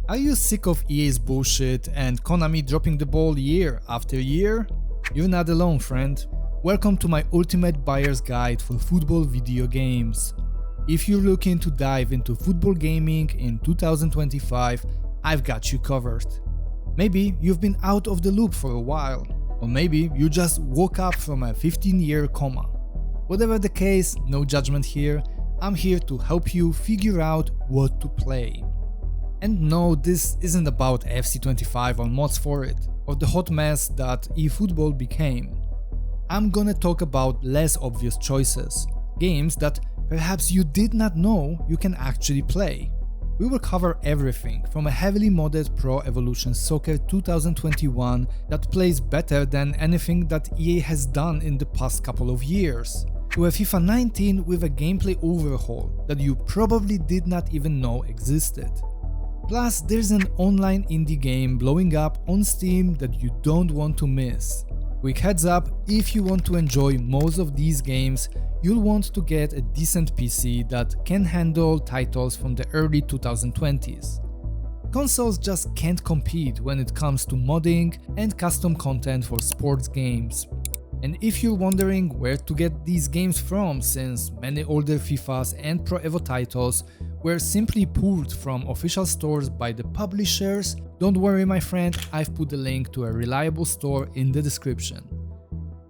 Are you sick of EA's bullshit and Konami dropping the ball year after year? You're not alone, friend. Welcome to my ultimate buyer's guide for football video games. If you're looking to dive into football gaming in 2025, I've got you covered. Maybe you've been out of the loop for a while, or maybe you just woke up from a 15-year coma. Whatever the case, no judgment here. I'm here to help you figure out what to play. And no, this isn't about FC25 or mods for it, or the hot mess that eFootball became. I'm gonna talk about less obvious choices, games that perhaps you did not know you can actually play. We will cover everything from a heavily modded Pro Evolution Soccer 2021 that plays better than anything that EA has done in the past couple of years, to a FIFA 19 with a gameplay overhaul that you probably did not even know existed. Plus, there's an online indie game blowing up on Steam that you don't want to miss. Quick heads up, if you want to enjoy most of these games, you'll want to get a decent PC that can handle titles from the early 2020s. Consoles just can't compete when it comes to modding and custom content for sports games. And if you're wondering where to get these games from, since many older FIFAs and Pro Evo titles were simply pulled from official stores by the publishers, don't worry my friend, I've put a link to a reliable store in the description.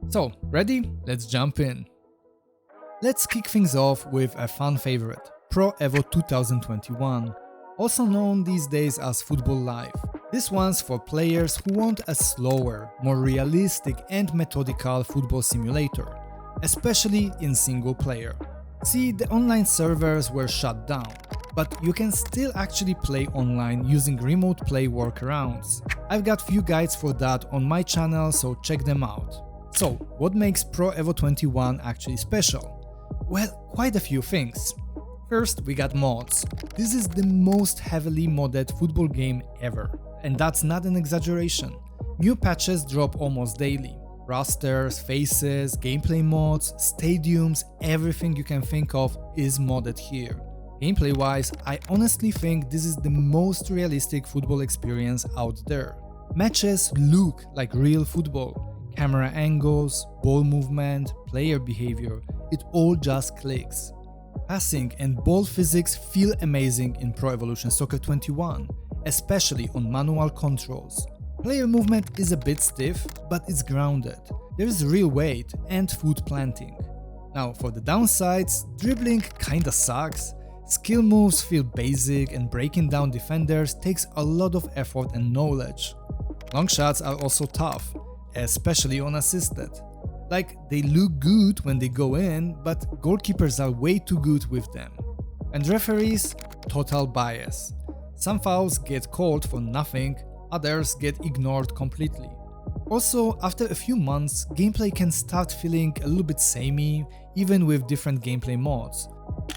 So, ready? Let's jump in. Let's kick things off with a fan favorite, Pro Evo 2021, also known these days as Football Live. This one's for players who want a slower, more realistic and methodical football simulator, especially in single player. See, the online servers were shut down, but you can still actually play online using remote play workarounds. I've got few guides for that on my channel, so check them out. So, what makes Pro Evo 21 actually special? Well, quite a few things. First, we got mods. This is the most heavily modded football game ever, and that's not an exaggeration. New patches drop almost daily. Rosters, faces, gameplay mods, stadiums, everything you can think of is modded here. Gameplay wise, I honestly think this is the most realistic football experience out there. Matches look like real football. Camera angles, ball movement, player behavior, it all just clicks. Passing and ball physics feel amazing in Pro Evolution Soccer 21, especially on manual controls. Player movement is a bit stiff, but it's grounded. There is real weight and foot planting. Now for the downsides, dribbling kinda sucks. Skill moves feel basic and breaking down defenders takes a lot of effort and knowledge. Long shots are also tough, especially unassisted. Like, they look good when they go in, but goalkeepers are way too good with them. And referees, total bias. Some fouls get called for nothing, others get ignored completely. Also, after a few months, gameplay can start feeling a little bit samey, even with different gameplay mods.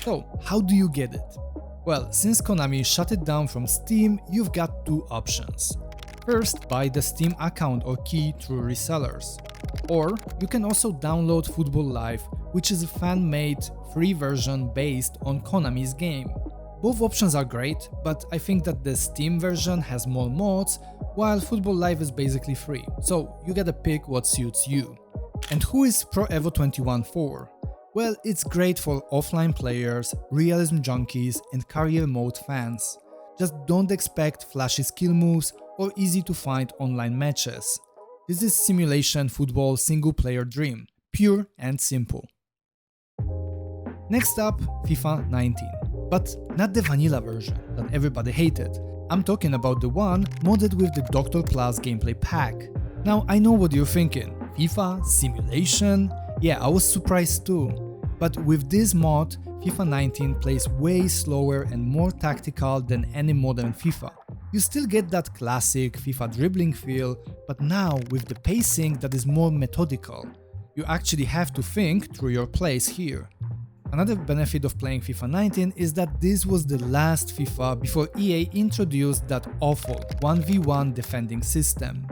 So, how do you get it? Well, since Konami shut it down from Steam, you've got two options. First, buy the Steam account or key through resellers. Or you can also download Football Live, which is a fan-made, free version based on Konami's game. Both options are great, but I think that the Steam version has more mods, while Football Live is basically free, so you gotta pick what suits you. And who is Pro Evo 21 for? Well, it's great for offline players, realism junkies, and career mode fans. Just don't expect flashy skill moves or easy to find online matches. This is simulation football single player dream, pure and simple. Next up, FIFA 19. But not the vanilla version that everybody hated. I'm talking about the one modded with the Dr. Class gameplay pack. Now I know what you're thinking, FIFA, simulation? Yeah, I was surprised too. But with this mod, FIFA 19 plays way slower and more tactical than any modern FIFA. You still get that classic FIFA dribbling feel, but now with the pacing that is more methodical. You actually have to think through your plays here. Another benefit of playing FIFA 19 is that this was the last FIFA before EA introduced that awful 1v1 defending system.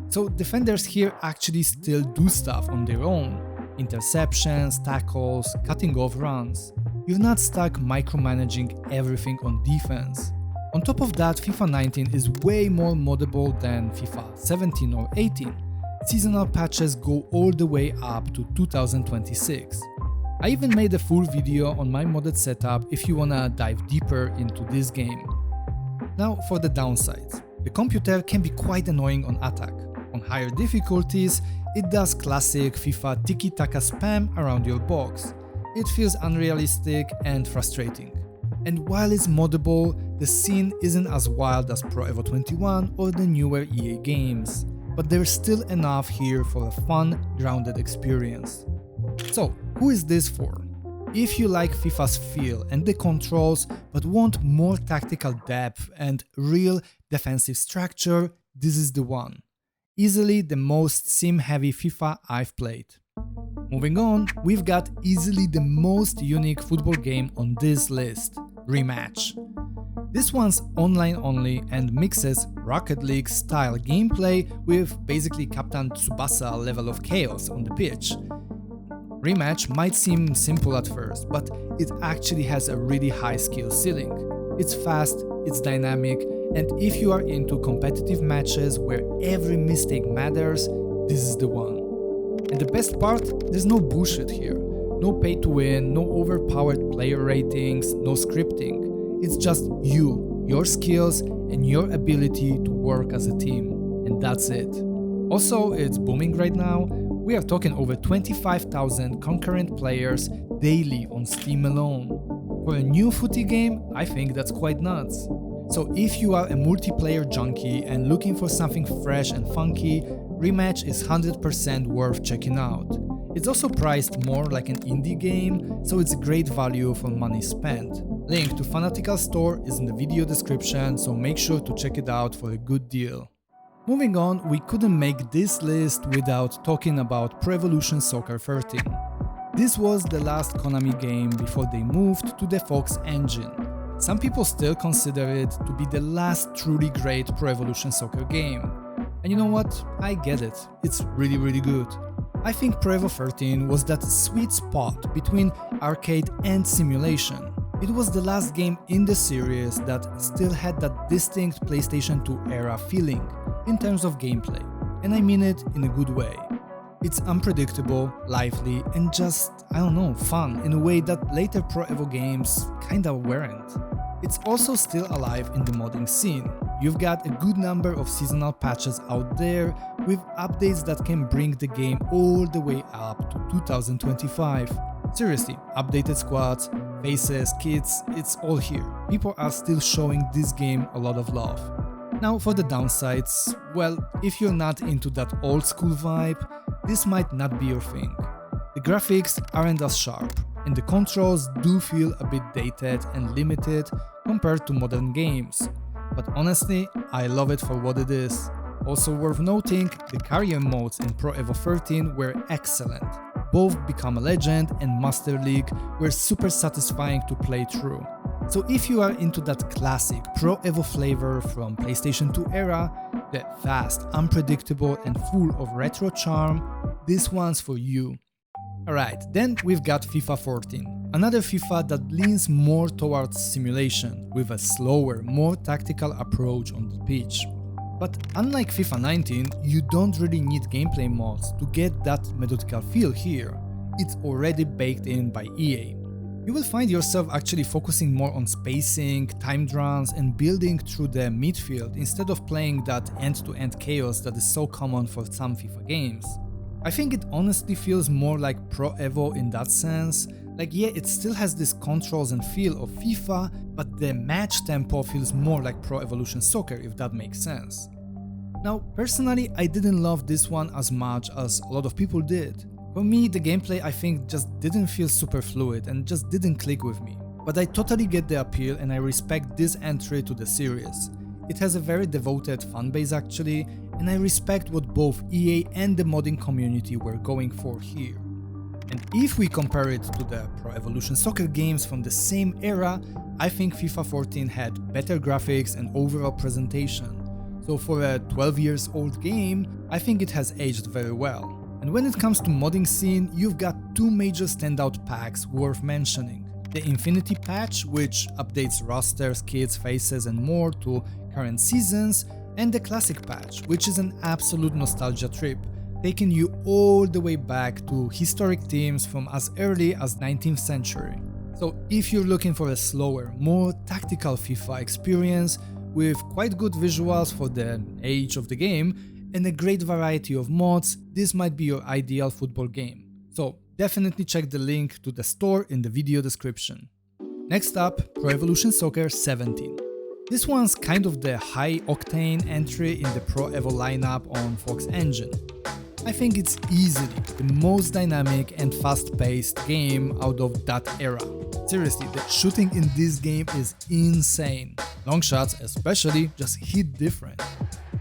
So defenders here actually still do stuff on their own. Interceptions, tackles, cutting off runs. You're not stuck micromanaging everything on defense. On top of that, FIFA 19 is way more moddable than FIFA 17 or 18. Seasonal patches go all the way up to 2026. I even made a full video on my modded setup if you wanna dive deeper into this game. Now for the downsides. The computer can be quite annoying on attack. On higher difficulties, it does classic FIFA tiki-taka spam around your box. It feels unrealistic and frustrating. And while it's moddable, the scene isn't as wild as Pro Evo 21 or the newer EA games. But there's still enough here for a fun, grounded experience. So, who is this for? If you like FIFA's feel and the controls, but want more tactical depth and real defensive structure, this is the one. Easily the most sim-heavy FIFA I've played. Moving on, we've got easily the most unique football game on this list, Rematch. This one's online only and mixes Rocket League style gameplay with basically Captain Tsubasa level of chaos on the pitch. Rematch might seem simple at first, but it actually has a really high skill ceiling. It's fast, it's dynamic, and if you are into competitive matches where every mistake matters, this is the one. And the best part, there's no bullshit here. No pay to win, no overpowered player ratings, no scripting. It's just you, your skills, and your ability to work as a team. And that's it. Also, it's booming right now. We are talking over 25,000 concurrent players daily on Steam alone. For a new footy game, I think that's quite nuts. So if you are a multiplayer junkie and looking for something fresh and funky, Rematch is 100% worth checking out. It's also priced more like an indie game, so it's a great value for money spent. Link to Fanatical Store is in the video description, so make sure to check it out for a good deal. Moving on, we couldn't make this list without talking about Pro Evolution Soccer 13. This was the last Konami game before they moved to the Fox engine. Some people still consider it to be the last truly great Pro Evolution Soccer game. And you know what? I get it. It's really good. I think Pro Evo 13 was that sweet spot between arcade and simulation. It was the last game in the series that still had that distinct PlayStation 2 era feeling in terms of gameplay, and I mean it in a good way. It's unpredictable, lively, and just, I don't know, fun in a way that later Pro Evo games kinda weren't. It's also still alive in the modding scene. You've got a good number of seasonal patches out there with updates that can bring the game all the way up to 2025. Seriously, updated squads, faces, kits, it's all here. People are still showing this game a lot of love. Now for the downsides, well, if you're not into that old school vibe, this might not be your thing. The graphics aren't as sharp, and the controls do feel a bit dated and limited compared to modern games. But honestly, I love it for what it is. Also worth noting, the career modes in Pro Evo 13 were excellent. Both Become a Legend and Master League were super satisfying to play through. So if you are into that classic Pro Evo flavor from PlayStation 2 era, the fast, unpredictable and full of retro charm, this one's for you. Alright, then we've got FIFA 14, another FIFA that leans more towards simulation, with a slower, more tactical approach on the pitch. But unlike FIFA 19, you don't really need gameplay mods to get that methodical feel here. It's already baked in by EA. You will find yourself actually focusing more on spacing, timed runs and building through the midfield instead of playing that end-to-end chaos that is so common for some FIFA games. I think it honestly feels more like Pro Evo in that sense. Like, yeah, it still has this controls and feel of FIFA, but the match tempo feels more like Pro Evolution Soccer, if that makes sense. Now, personally, I didn't love this one as much as a lot of people did. For me, the gameplay I think just didn't feel super fluid and just didn't click with me. But I totally get the appeal and I respect this entry to the series. It has a very devoted fanbase actually, and I respect what both EA and the modding community were going for here. And if we compare it to the Pro Evolution Soccer games from the same era, I think FIFA 14 had better graphics and overall presentation. So for a 12 years old game, I think it has aged very well. And when it comes to modding scene, you've got two major standout packs worth mentioning. the Infinity patch, which updates rosters, kits, faces and more to current seasons, and the Classic patch, which is an absolute nostalgia trip, taking you all the way back to historic teams from as early as 19th century. So if you're looking for a slower, more tactical FIFA experience with quite good visuals for the age of the game and a great variety of mods, this might be your ideal football game. So definitely check the link to the store in the video description. Next up, Pro Evolution Soccer 17. This one's kind of the high-octane entry in the Pro Evo lineup on Fox Engine. I think it's easily the most dynamic and fast-paced game out of that era. Seriously, the shooting in this game is insane. Long shots especially just hit different.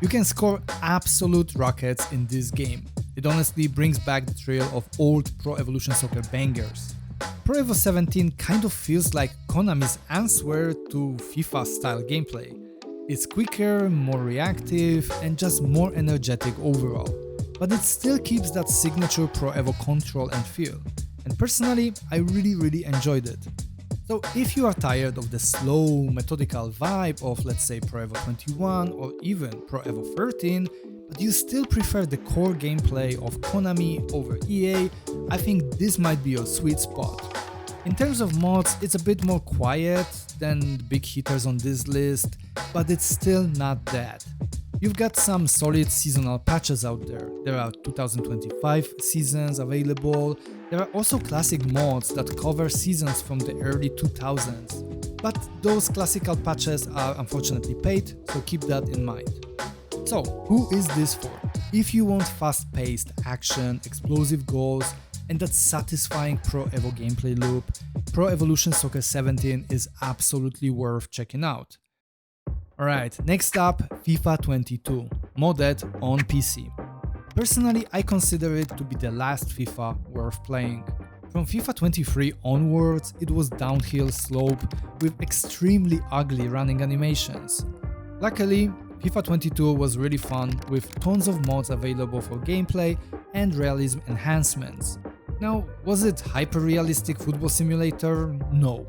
You can score absolute rockets in this game. It honestly brings back the thrill of old Pro Evolution Soccer bangers. Pro Evo 17 kind of feels like Konami's answer to FIFA-style gameplay. It's quicker, more reactive, and just more energetic overall. But it still keeps that signature Pro Evo control and feel. And personally, I really enjoyed it. So if you are tired of the slow, methodical vibe of, let's say, Pro Evo 21 or even Pro Evo 13, but you still prefer the core gameplay of Konami over EA, I think this might be your sweet spot. In terms of mods, it's a bit more quiet than the big hitters on this list, but it's still not that. You've got some solid seasonal patches out there. There are 2025 seasons available. There are also classic mods that cover seasons from the early 2000s. But those classical patches are unfortunately paid, so keep that in mind. So, who is this for? If you want fast-paced action, explosive goals, and that satisfying Pro Evo gameplay loop, Pro Evolution Soccer 17 is absolutely worth checking out. Alright, next up, FIFA 22, modded on PC. Personally, I consider it to be the last FIFA worth playing. From FIFA 23 onwards, it was downhill slope with extremely ugly running animations. Luckily, FIFA 22 was really fun with tons of mods available for gameplay and realism enhancements. Now, was it hyper-realistic football simulator? No.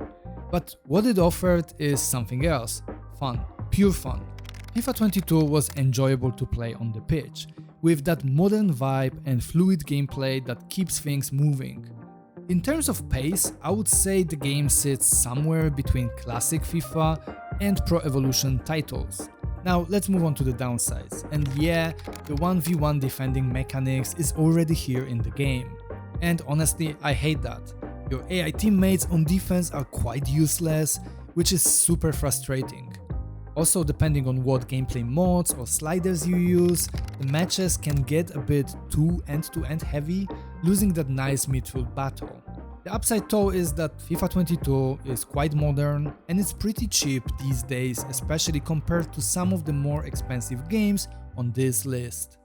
But what it offered is something else, fun. Pure fun. FIFA 22 was enjoyable to play on the pitch, with that modern vibe and fluid gameplay that keeps things moving. In terms of pace, I would say the game sits somewhere between classic FIFA and Pro Evolution titles. Now let's move on to the downsides, and yeah, the 1v1 defending mechanics is already here in the game. And honestly, I hate that. Your AI teammates on defense are quite useless, which is super frustrating. Also, depending on what gameplay mods or sliders you use, the matches can get a bit too end-to-end heavy, losing that nice midfield battle. The upside though is that FIFA 22 is quite modern and it's pretty cheap these days, especially compared to some of the more expensive games on this list.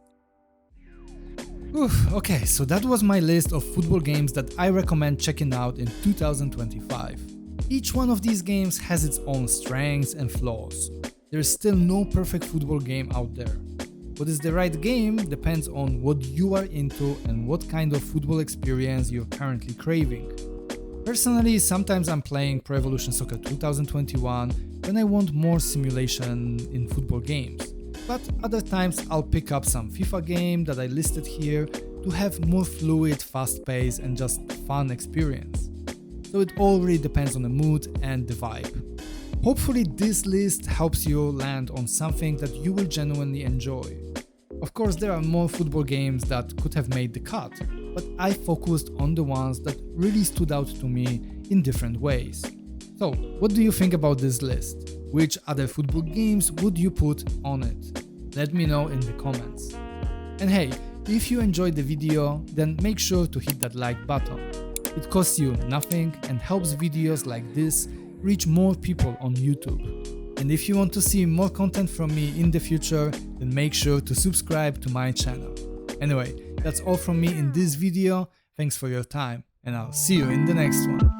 Okay, so that was my list of football games that I recommend checking out in 2025. Each one of these games has its own strengths and flaws. There's still no perfect football game out there. What is the right game depends on what you are into and what kind of football experience you're currently craving. Personally, sometimes I'm playing Pro Evolution Soccer 2021 when I want more simulation in football games. But other times I'll pick up some FIFA game that I listed here to have more fluid, fast pace and just fun experience. So it all really depends on the mood and the vibe. Hopefully this list helps you land on something that you will genuinely enjoy. Of course, there are more football games that could have made the cut, but I focused on the ones that really stood out to me in different ways. So, what do you think about this list? Which other football games would you put on it? Let me know in the comments. And hey, if you enjoyed the video, then make sure to hit that like button. It costs you nothing and helps videos like this reach more people on YouTube. And if you want to see more content from me in the future, then make sure to subscribe to my channel. Anyway, that's all from me in this video. Thanks for your time, and I'll see you in the next one.